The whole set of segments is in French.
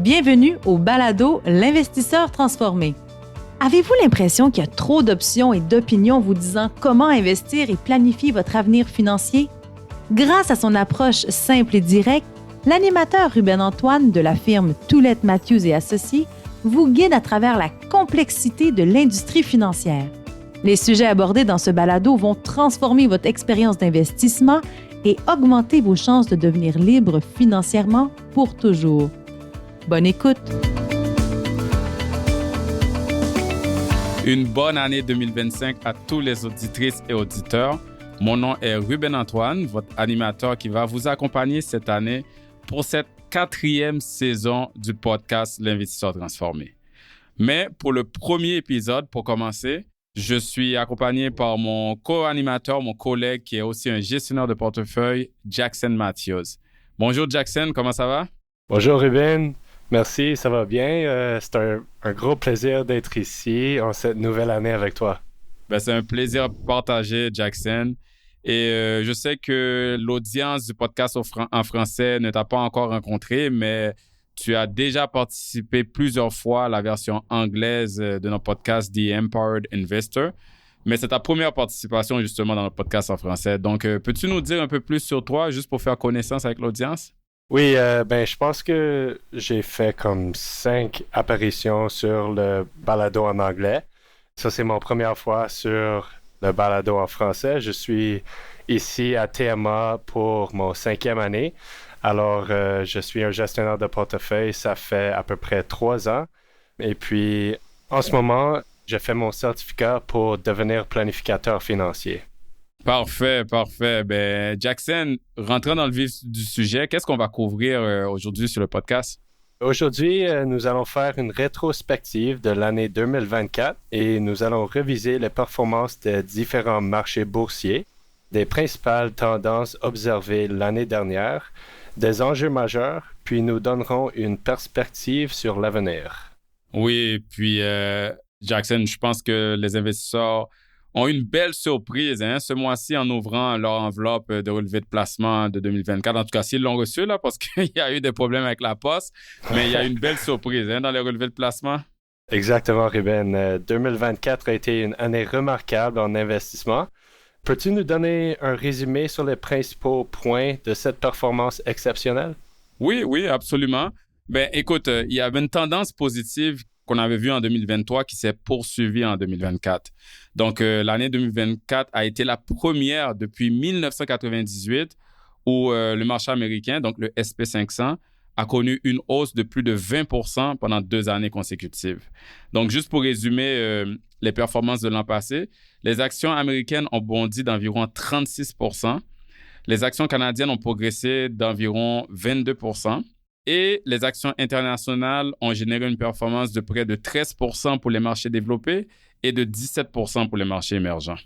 Bienvenue au balado L'investisseur transformé. Avez-vous l'impression qu'il y a trop d'options et d'opinions vous disant comment investir et planifier votre avenir financier? Grâce à son approche simple et directe, l'animateur Ruben Antoine de la firme Toulette Matthews et Associés vous guide à travers la complexité de l'industrie financière. Les sujets abordés dans ce balado vont transformer votre expérience d'investissement et augmenter vos chances de devenir libre financièrement pour toujours. Bonne écoute! Une bonne année 2025 à tous les auditrices et auditeurs. Mon nom est Ruben Antoine, votre animateur qui va vous accompagner cette année pour cette 4e saison du podcast L'Investisseur transformé. Mais pour le premier épisode, pour commencer, je suis accompagné par mon co-animateur, mon collègue qui est aussi un gestionnaire de portefeuille, Jackson Matthews. Bonjour Jackson, comment ça va? Bonjour Ruben. Merci, ça va bien. C'est un gros plaisir d'être ici en cette nouvelle année avec toi. C'est un plaisir partagé, Jackson. Et je sais que l'audience du podcast en français ne t'a pas encore rencontré, mais tu as déjà participé plusieurs fois à la version anglaise de notre podcast The Empowered Investor. Mais c'est ta première participation justement dans notre podcast en français. Donc, peux-tu nous dire un peu plus sur toi, juste pour faire connaissance avec l'audience? Oui, je pense que j'ai fait comme 5 apparitions sur le balado en anglais. Ça, c'est mon première fois sur le balado en français. Je suis ici à TMA pour mon 5e année. Alors, je suis un gestionnaire de portefeuille. Ça fait à peu près 3 ans. Et puis, en ce moment, j'ai fait mon certificat pour devenir planificateur financier. Parfait. Jackson, rentrons dans le vif du sujet. Qu'est-ce qu'on va couvrir aujourd'hui sur le podcast? Aujourd'hui, nous allons faire une rétrospective de l'année 2024 et nous allons réviser les performances des différents marchés boursiers, des principales tendances observées l'année dernière, des enjeux majeurs, puis nous donnerons une perspective sur l'avenir. Oui, puis Jackson, je pense que les investisseurs ont une belle surprise ce mois-ci en ouvrant leur enveloppe de relevé de placement de 2024. En tout cas, s'ils l'ont reçu, là, parce qu'il y a eu des problèmes avec la poste, mais il y a une belle surprise dans les relevés de placement. Exactement, Ruben. 2024 a été une année remarquable en investissement. Peux-tu nous donner un résumé sur les principaux points de cette performance exceptionnelle? Oui, absolument. Écoute, il y avait une tendance positive qu'on avait vue en 2023 qui s'est poursuivie en 2024. Donc, l'année 2024 a été la première depuis 1998 où le marché américain, donc le S&P 500, a connu une hausse de plus de 20% pendant 2 années consécutives. Donc, juste pour résumer les performances de l'an passé, les actions américaines ont bondi d'environ 36%, les actions canadiennes ont progressé d'environ 22%, et les actions internationales ont généré une performance de près de 13% pour les marchés développés et de 17% pour les marchés émergents.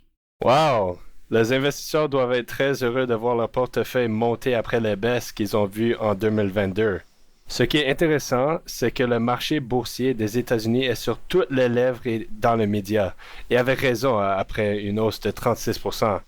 Wow! Les investisseurs doivent être très heureux de voir leur portefeuille monter après les baisses qu'ils ont vues en 2022. Ce qui est intéressant, c'est que le marché boursier des États-Unis est sur toutes les lèvres et dans les médias, et avec raison après une hausse de 36%.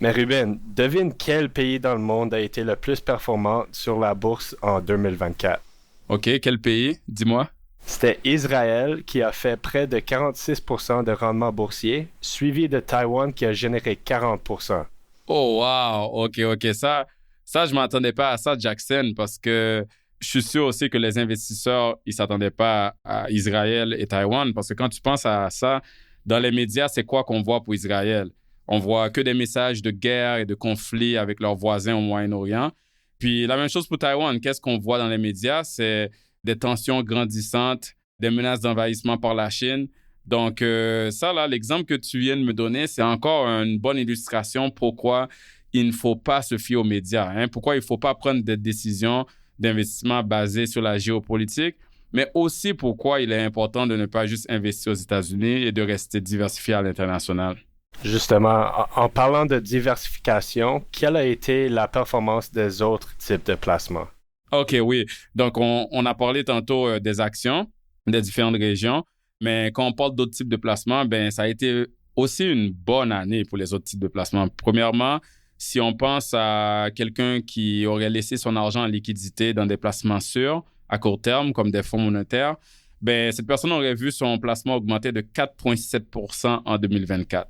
Mais Ruben, devine quel pays dans le monde a été le plus performant sur la bourse en 2024? OK, quel pays? Dis-moi. C'était Israël qui a fait près de 46% de rendement boursier, suivi de Taïwan qui a généré 40%. Oh, wow! OK. Ça, je ne m'attendais pas à ça, Jackson, parce que je suis sûr aussi que les investisseurs, ils ne s'attendaient pas à Israël et Taïwan, parce que quand tu penses à ça, dans les médias, c'est quoi qu'on voit pour Israël? On voit que des messages de guerre et de conflit avec leurs voisins au Moyen-Orient. Puis la même chose pour Taïwan. Qu'est-ce qu'on voit dans les médias? C'est des tensions grandissantes, des menaces d'envahissement par la Chine. Donc ça, là, l'exemple que tu viens de me donner, c'est encore une bonne illustration pourquoi il ne faut pas se fier aux médias. Pourquoi il ne faut pas prendre des décisions d'investissement basées sur la géopolitique, mais aussi pourquoi il est important de ne pas juste investir aux États-Unis et de rester diversifié à l'international. Justement, en parlant de diversification, quelle a été la performance des autres types de placements? OK, oui. Donc, on a parlé tantôt des actions des différentes régions, mais quand on parle d'autres types de placements, ça a été aussi une bonne année pour les autres types de placements. Premièrement, si on pense à quelqu'un qui aurait laissé son argent en liquidité dans des placements sûrs, à court terme, comme des fonds monétaires, ben, cette personne aurait vu son placement augmenter de 4,7% en 2024.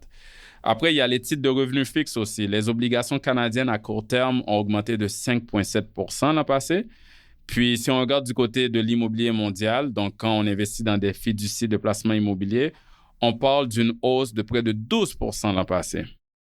Après, il y a les titres de revenus fixes aussi. Les obligations canadiennes à court terme ont augmenté de 5,7% l'an passé. Puis, si on regarde du côté de l'immobilier mondial, donc quand on investit dans des fiducies de placement immobilier, on parle d'une hausse de près de 12% l'an passé.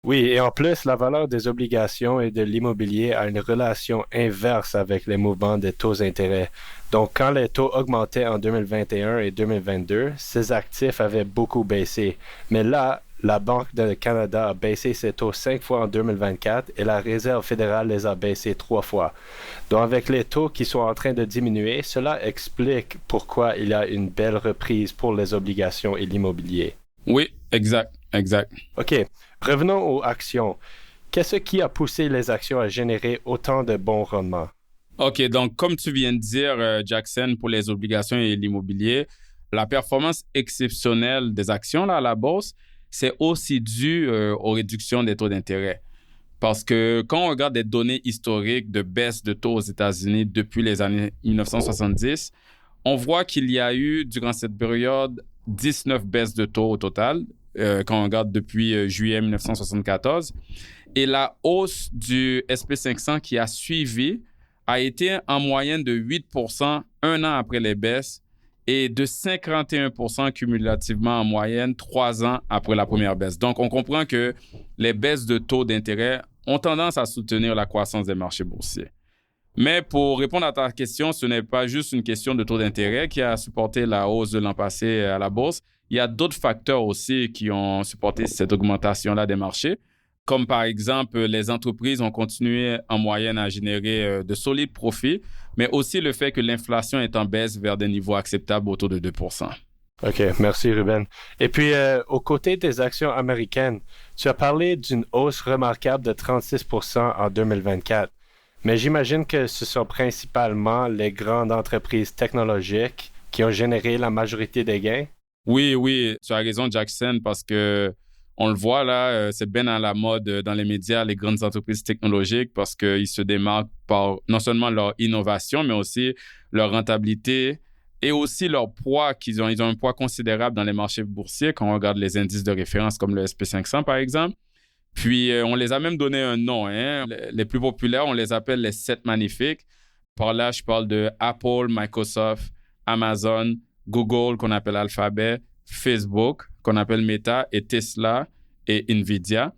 Oui, et en plus, la valeur des obligations et de l'immobilier a une relation inverse avec les mouvements des taux d'intérêt. Donc, quand les taux augmentaient en 2021 et 2022, ces actifs avaient beaucoup baissé. Mais là, la Banque du Canada a baissé ses taux 5 fois en 2024 et la Réserve fédérale les a baissés 3 fois. Donc, avec les taux qui sont en train de diminuer, cela explique pourquoi il y a une belle reprise pour les obligations et l'immobilier. Oui, exact. OK. Revenons aux actions. Qu'est-ce qui a poussé les actions à générer autant de bons rendements? OK, donc comme tu viens de dire, Jackson, pour les obligations et l'immobilier, la performance exceptionnelle des actions là, à la bourse, c'est aussi dû aux réductions des taux d'intérêt. Parce que quand on regarde des données historiques de baisse de taux aux États-Unis depuis les années 1970, on voit qu'il y a eu, durant cette période, 19 baisses de taux au total, quand on regarde depuis juillet 1974. Et la hausse du SP500 qui a suivi a été en moyenne de 8% un an après les baisses et de 51% cumulativement en moyenne 3 ans après la première baisse. Donc, on comprend que les baisses de taux d'intérêt ont tendance à soutenir la croissance des marchés boursiers. Mais pour répondre à ta question, ce n'est pas juste une question de taux d'intérêt qui a supporté la hausse de l'an passé à la bourse. Il y a d'autres facteurs aussi qui ont supporté cette augmentation-là des marchés, comme par exemple, les entreprises ont continué en moyenne à générer de solides profits, mais aussi le fait que l'inflation est en baisse vers des niveaux acceptables autour de 2%. OK, merci Ruben. Et puis, aux côtés des actions américaines, tu as parlé d'une hausse remarquable de 36% en 2024. Mais j'imagine que ce sont principalement les grandes entreprises technologiques qui ont généré la majorité des gains. Oui, tu as raison, Jackson, parce que on le voit là, c'est bien à la mode dans les médias, les grandes entreprises technologiques, parce qu'ils se démarquent par non seulement leur innovation, mais aussi leur rentabilité et aussi leur poids qu'ils ont. Ils ont un poids considérable dans les marchés boursiers quand on regarde les indices de référence comme le SP500, par exemple. Puis, on les a même donné un nom. Les plus populaires, on les appelle les 7 magnifiques. Par là, je parle de Apple, Microsoft, Amazon, Google, qu'on appelle Alphabet, Facebook, qu'on appelle Meta, et Tesla et Nvidia.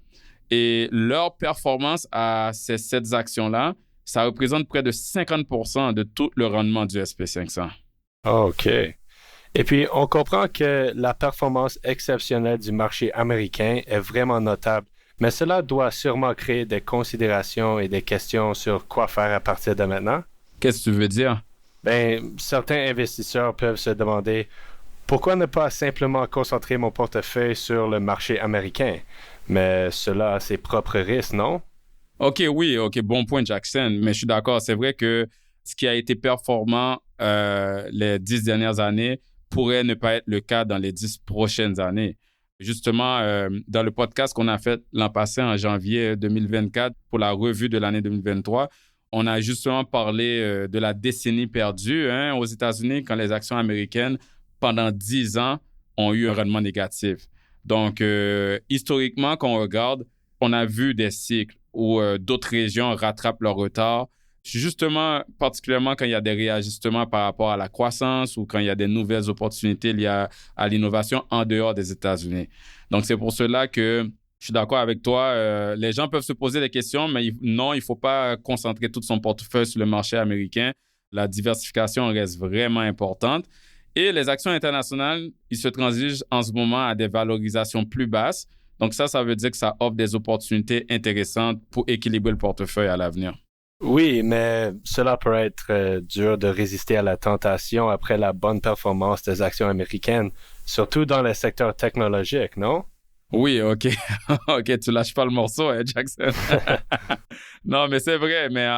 Et leur performance à ces 7 actions-là, ça représente près de 50% de tout le rendement du SP500. OK. Et puis, on comprend que la performance exceptionnelle du marché américain est vraiment notable, mais cela doit sûrement créer des considérations et des questions sur quoi faire à partir de maintenant. Qu'est-ce que tu veux dire? Ben, certains investisseurs peuvent se demander pourquoi ne pas simplement concentrer mon portefeuille sur le marché américain? Mais cela a ses propres risques, non? OK, bon point, Jackson. Mais je suis d'accord, c'est vrai que ce qui a été performant les 10 dernières années pourrait ne pas être le cas dans les 10 prochaines années. Justement, dans le podcast qu'on a fait l'an passé, en janvier 2024, pour la revue de l'année 2023, on a justement parlé de la décennie perdue aux États-Unis quand les actions américaines, pendant 10 ans, ont eu un rendement négatif. Donc, historiquement, quand on regarde, on a vu des cycles où d'autres régions rattrapent leur retard. Justement, particulièrement quand il y a des réajustements par rapport à la croissance ou quand il y a des nouvelles opportunités liées à l'innovation en dehors des États-Unis. Donc, c'est pour cela que je suis d'accord avec toi. Les gens peuvent se poser des questions, mais non, il ne faut pas concentrer tout son portefeuille sur le marché américain. La diversification reste vraiment importante. Et les actions internationales, ils se transigent en ce moment à des valorisations plus basses. Donc, ça veut dire que ça offre des opportunités intéressantes pour équilibrer le portefeuille à l'avenir. Oui, mais cela peut être dur de résister à la tentation après la bonne performance des actions américaines, surtout dans le secteur technologique, non? Oui, OK. OK, tu lâches pas le morceau, Jackson. Non, mais c'est vrai, mais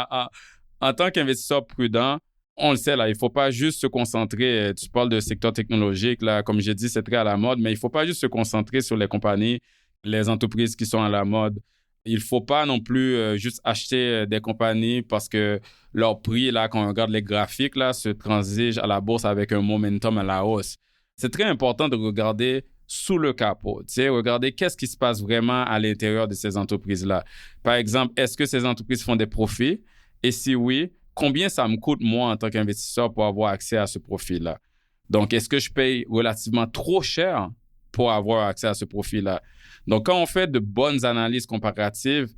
en tant qu'investisseur prudent, on le sait, là, il ne faut pas juste se concentrer, tu parles de secteur technologique, là, comme j'ai dit, c'est très à la mode, mais il ne faut pas juste se concentrer sur les compagnies, les entreprises qui sont à la mode Il ne faut pas non plus juste acheter des compagnies parce que leur prix, là, quand on regarde les graphiques, là, se transige à la bourse avec un momentum à la hausse. C'est très important de regarder sous le capot, regarder qu'est-ce qui se passe vraiment à l'intérieur de ces entreprises-là. Par exemple, est-ce que ces entreprises font des profits? Et si oui, combien ça me coûte, moi, en tant qu'investisseur, pour avoir accès à ce profit-là? Donc, est-ce que je paye relativement trop cher pour avoir accès à ce profit-là? Donc, quand on fait de bonnes analyses comparatives,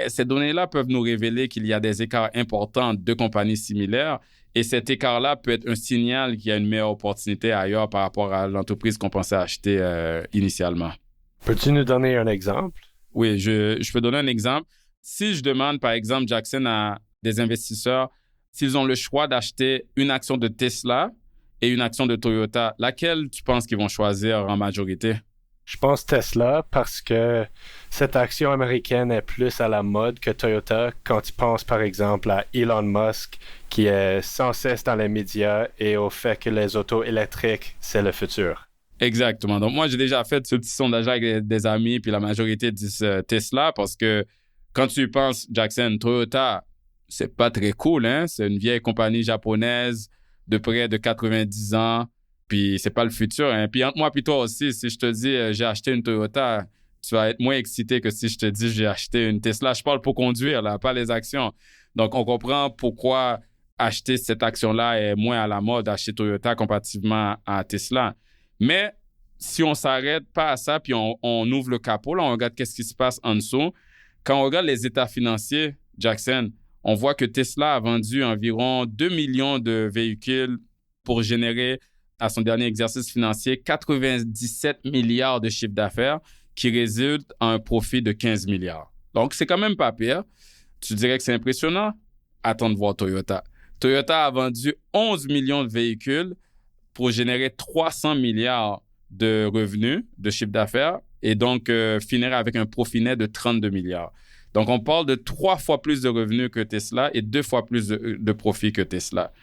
ces données-là peuvent nous révéler qu'il y a des écarts importants de compagnies similaires et cet écart-là peut être un signal qu'il y a une meilleure opportunité ailleurs par rapport à l'entreprise qu'on pensait acheter initialement. Peux-tu nous donner un exemple? Oui, je peux donner un exemple. Si je demande, par exemple, Jackson, à des investisseurs s'ils ont le choix d'acheter une action de Tesla et une action de Toyota, laquelle tu penses qu'ils vont choisir en majorité? Je pense Tesla parce que cette action américaine est plus à la mode que Toyota quand tu penses par exemple à Elon Musk qui est sans cesse dans les médias et au fait que les autos électriques, c'est le futur. Exactement. Donc moi, j'ai déjà fait ce petit sondage avec des amis puis la majorité disent Tesla parce que quand tu penses, Jackson, Toyota, c'est pas très cool, hein? C'est une vieille compagnie japonaise de près de 90 ans. Puis c'est pas le futur. Hein? Puis entre moi et toi aussi, si je te dis j'ai acheté une Toyota, tu vas être moins excité que si je te dis j'ai acheté une Tesla. Je parle pour conduire, là, pas les actions. Donc, on comprend pourquoi acheter cette action-là est moins à la mode, acheter Toyota comparativement à Tesla. Mais si on s'arrête pas à ça, puis on ouvre le capot, là, on regarde qu'est-ce qui se passe en dessous. Quand on regarde les états financiers, Jackson, on voit que Tesla a vendu environ 2 millions de véhicules pour générer à son dernier exercice financier, 97 milliards de chiffre d'affaires qui résulte en un profit de 15 milliards. Donc, c'est quand même pas pire. Tu dirais que c'est impressionnant? Attends de voir Toyota. Toyota a vendu 11 millions de véhicules pour générer 300 milliards de revenus, de chiffre d'affaires, et donc finir avec un profit net de 32 milliards. Donc, on parle de 3 fois plus de revenus que Tesla et 2 fois plus de profit que Tesla.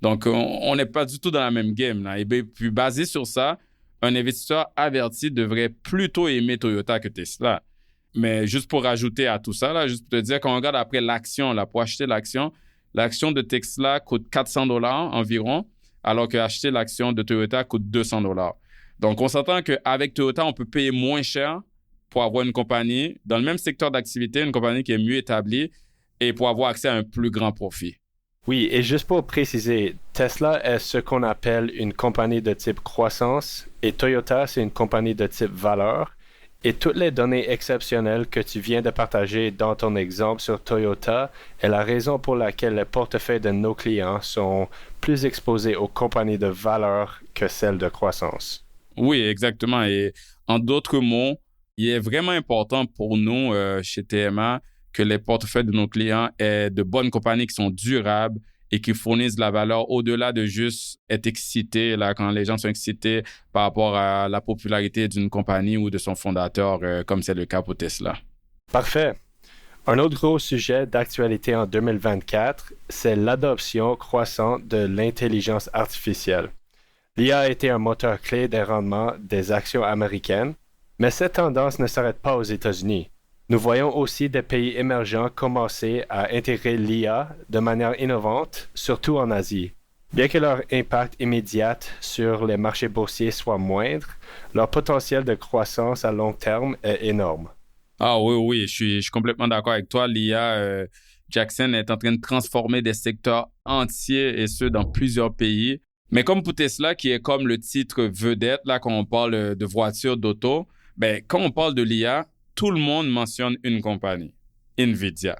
Donc, on n'est pas du tout dans la même game, là. Et puis, basé sur ça, un investisseur averti devrait plutôt aimer Toyota que Tesla. Mais juste pour rajouter à tout ça, là, juste pour te dire, quand on regarde après l'action, là, pour acheter l'action de Tesla coûte 400 $ environ, alors qu'acheter l'action de Toyota coûte 200 $. Donc, on s'entend qu'avec Toyota, on peut payer moins cher pour avoir une compagnie dans le même secteur d'activité, une compagnie qui est mieux établie et pour avoir accès à un plus grand profit. Oui, et juste pour préciser, Tesla est ce qu'on appelle une compagnie de type croissance et Toyota, c'est une compagnie de type valeur. Et toutes les données exceptionnelles que tu viens de partager dans ton exemple sur Toyota est la raison pour laquelle les portefeuilles de nos clients sont plus exposés aux compagnies de valeur que celles de croissance. Oui, exactement. Et en d'autres mots, il est vraiment important pour nous, chez TMA, que les portefeuilles de nos clients aient de bonnes compagnies qui sont durables et qui fournissent de la valeur au-delà de juste être excités, là, quand les gens sont excités par rapport à la popularité d'une compagnie ou de son fondateur, comme c'est le cas pour Tesla. Parfait. Un autre gros sujet d'actualité en 2024, c'est l'adoption croissante de l'intelligence artificielle. L'IA a été un moteur clé des rendements des actions américaines, mais cette tendance ne s'arrête pas aux États-Unis. Nous voyons aussi des pays émergents commencer à intégrer l'IA de manière innovante, surtout en Asie. Bien que leur impact immédiat sur les marchés boursiers soit moindre, leur potentiel de croissance à long terme est énorme. Ah oui, je suis complètement d'accord avec toi. L'IA, Jackson, est en train de transformer des secteurs entiers et ce, dans plusieurs pays. Mais comme pour Tesla, qui est comme le titre vedette, là, quand on parle de voitures, d'auto, quand on parle de l'IA, tout le monde mentionne une compagnie, NVIDIA.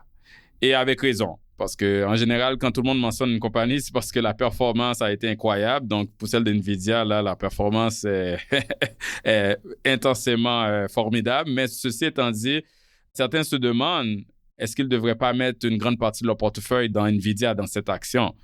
Et avec raison, parce qu'en général, quand tout le monde mentionne une compagnie, c'est parce que la performance a été incroyable. Donc, pour celle d'NVIDIA, là, la performance est intensément formidable. Mais ceci étant dit, certains se demandent, est-ce qu'ils ne devraient pas mettre une grande partie de leur portefeuille dans NVIDIA, dans cette action?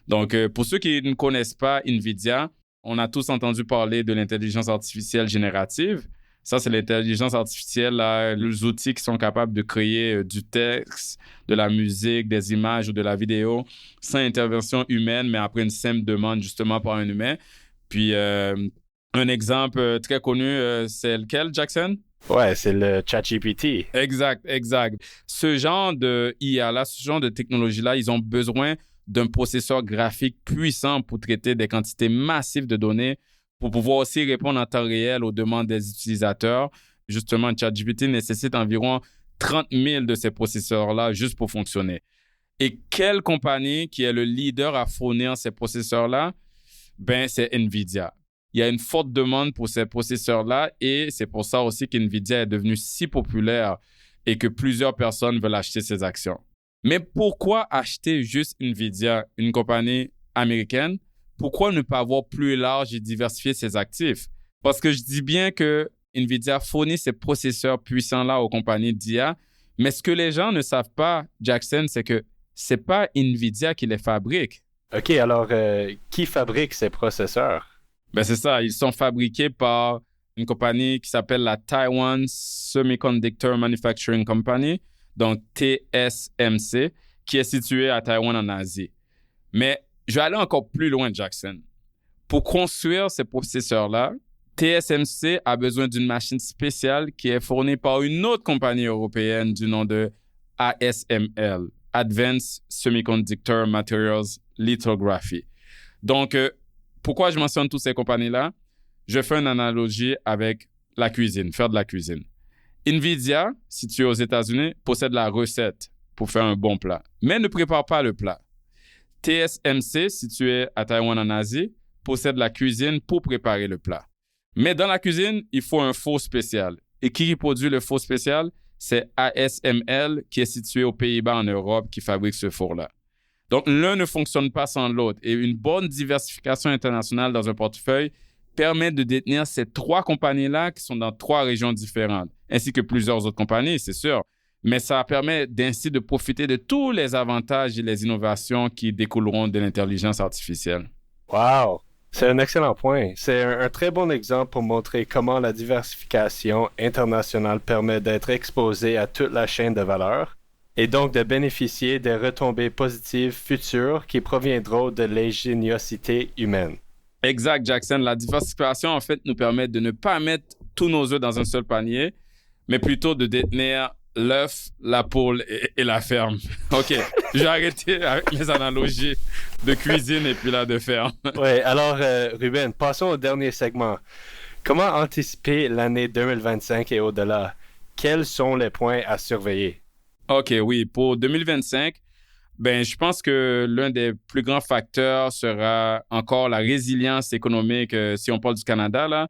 Donc, pour ceux qui ne connaissent pas NVIDIA, on a tous entendu parler de l'intelligence artificielle générative. Ça, c'est l'intelligence artificielle, là, les outils qui sont capables de créer du texte, de la musique, des images ou de la vidéo sans intervention humaine, mais après une simple demande justement par un humain. Puis, un exemple très connu, c'est lequel, Jackson? Ouais, c'est le ChatGPT. Exact. Ce genre de IA-là, ce genre de technologie-là, ils ont besoin d'un processeur graphique puissant pour traiter des quantités massives de données, pour pouvoir aussi répondre en temps réel aux demandes des utilisateurs. Justement, ChatGPT nécessite environ 30 000 de ces processeurs-là juste pour fonctionner. Et quelle compagnie qui est le leader à fournir ces processeurs-là? Ben, c'est NVIDIA. Il y a une forte demande pour ces processeurs-là et c'est pour ça aussi qu'NVIDIA est devenue si populaire et que plusieurs personnes veulent acheter ses actions. Mais pourquoi acheter juste NVIDIA, une compagnie américaine? Pourquoi ne pas avoir plus large et diversifier ses actifs? Parce que je dis bien que NVIDIA fournit ces processeurs puissants-là aux compagnies d'IA, mais ce que les gens ne savent pas, Jackson, c'est que c'est pas NVIDIA qui les fabrique. OK, alors qui fabrique ces processeurs? Ben c'est ça, ils sont fabriqués par une compagnie qui s'appelle la Taiwan Semiconductor Manufacturing Company, donc TSMC, qui est située à Taïwan en Asie. Mais je vais aller encore plus loin, Jackson. Pour construire ces processeurs-là, TSMC a besoin d'une machine spéciale qui est fournie par une autre compagnie européenne du nom de ASML, Advanced Semiconductor Materials Lithography. Donc, pourquoi je mentionne toutes ces compagnies-là? Je fais une analogie avec la cuisine, faire de la cuisine. NVIDIA, située aux États-Unis, possède la recette pour faire un bon plat, mais ne prépare pas le plat. TSMC, située à Taïwan en Asie, possède la cuisine pour préparer le plat. Mais dans la cuisine, il faut un four spécial. Et qui produit le four spécial? C'est ASML, qui est situé aux Pays-Bas en Europe, qui fabrique ce four-là. Donc, l'un ne fonctionne pas sans l'autre. Et une bonne diversification internationale dans un portefeuille permet de détenir ces trois compagnies-là qui sont dans trois régions différentes, ainsi que plusieurs autres compagnies, c'est sûr. Mais ça permet ainsi de profiter de tous les avantages et les innovations qui découleront de l'intelligence artificielle. Wow! C'est un excellent point. C'est un très bon exemple pour montrer comment la diversification internationale permet d'être exposé à toute la chaîne de valeur et donc de bénéficier des retombées positives futures qui proviendront de l'ingéniosité humaine. Exact, Jackson. La diversification, en fait, nous permet de ne pas mettre tous nos œufs dans un seul panier, mais plutôt de détenir l'œuf, la poule et la ferme. OK, j'ai arrêté avec les analogies de cuisine et puis là de ferme. Oui, alors Ruben, passons au dernier segment. Comment anticiper l'année 2025 et au-delà? Quels sont les points à surveiller? OK, oui. Pour 2025, ben, je pense que l'un des plus grands facteurs sera encore la résilience économique, si on parle du Canada, là,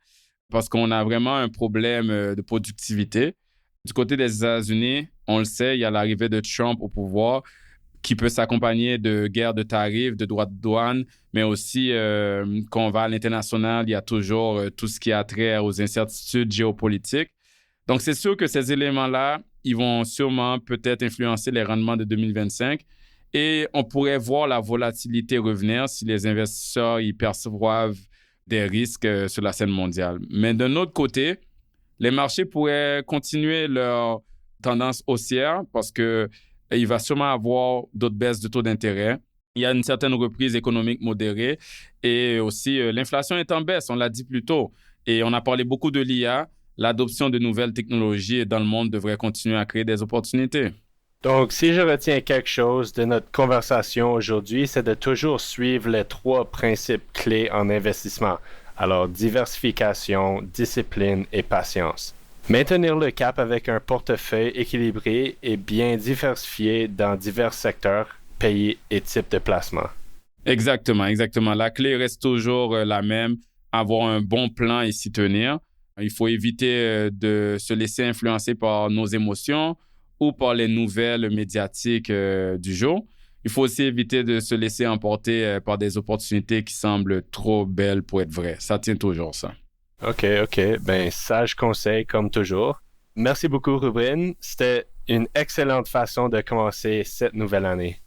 parce qu'on a vraiment un problème de productivité. Du côté des États-Unis, on le sait, il y a l'arrivée de Trump au pouvoir qui peut s'accompagner de guerres de tarifs, de droits de douane, mais aussi quand on va à l'international, il y a toujours tout ce qui a trait aux incertitudes géopolitiques. Donc, c'est sûr que ces éléments-là, ils vont sûrement peut-être influencer les rendements de 2025 et on pourrait voir la volatilité revenir si les investisseurs y perçoivent des risques sur la scène mondiale. Mais d'un autre côté, les marchés pourraient continuer leur tendance haussière parce qu'il va sûrement avoir d'autres baisses de taux d'intérêt. Il y a une certaine reprise économique modérée et aussi l'inflation est en baisse, on l'a dit plus tôt. Et on a parlé beaucoup de l'IA. L'adoption de nouvelles technologies dans le monde devrait continuer à créer des opportunités. Donc, si je retiens quelque chose de notre conversation aujourd'hui, c'est de toujours suivre les trois principes clés en investissement. Alors, diversification, discipline et patience. Maintenir le cap avec un portefeuille équilibré et bien diversifié dans divers secteurs, pays et types de placement. Exactement. La clé reste toujours la même, avoir un bon plan et s'y tenir. Il faut éviter de se laisser influencer par nos émotions ou par les nouvelles médiatiques du jour. Il faut aussi éviter de se laisser emporter par des opportunités qui semblent trop belles pour être vraies. Ça tient toujours, ça. OK. Ben, sage conseil comme toujours. Merci beaucoup, Ruben. C'était une excellente façon de commencer cette nouvelle année.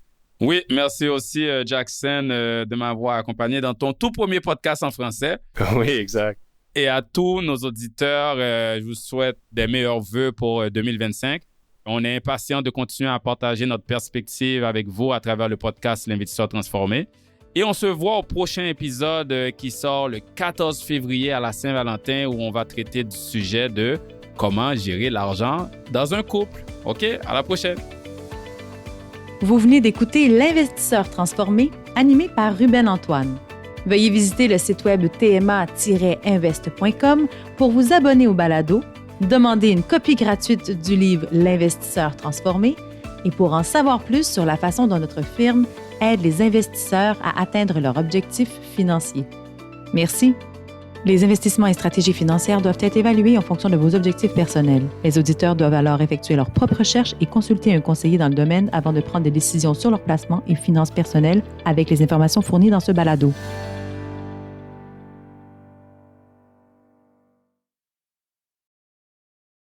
Oui, merci aussi, Jackson, de m'avoir accompagné dans ton tout premier podcast en français. Oui, exact. Et à tous nos auditeurs, je vous souhaite des meilleurs vœux pour 2025. On est impatient de continuer à partager notre perspective avec vous à travers le podcast L'Investisseur Transformé. Et on se voit au prochain épisode qui sort le 14 février à la Saint-Valentin où on va traiter du sujet de comment gérer l'argent dans un couple. OK? À la prochaine. Vous venez d'écouter L'Investisseur transformé, animé par Ruben Antoine. Veuillez visiter le site web tma-invest.com pour vous abonner au balado, demander une copie gratuite du livre L'Investisseur transformé et pour en savoir plus sur la façon dont notre firme aide les investisseurs à atteindre leurs objectifs financiers. Merci. Les investissements et stratégies financières doivent être évalués en fonction de vos objectifs personnels. Les auditeurs doivent alors effectuer leurs propres recherches et consulter un conseiller dans le domaine avant de prendre des décisions sur leur placement et finances personnelles avec les informations fournies dans ce balado.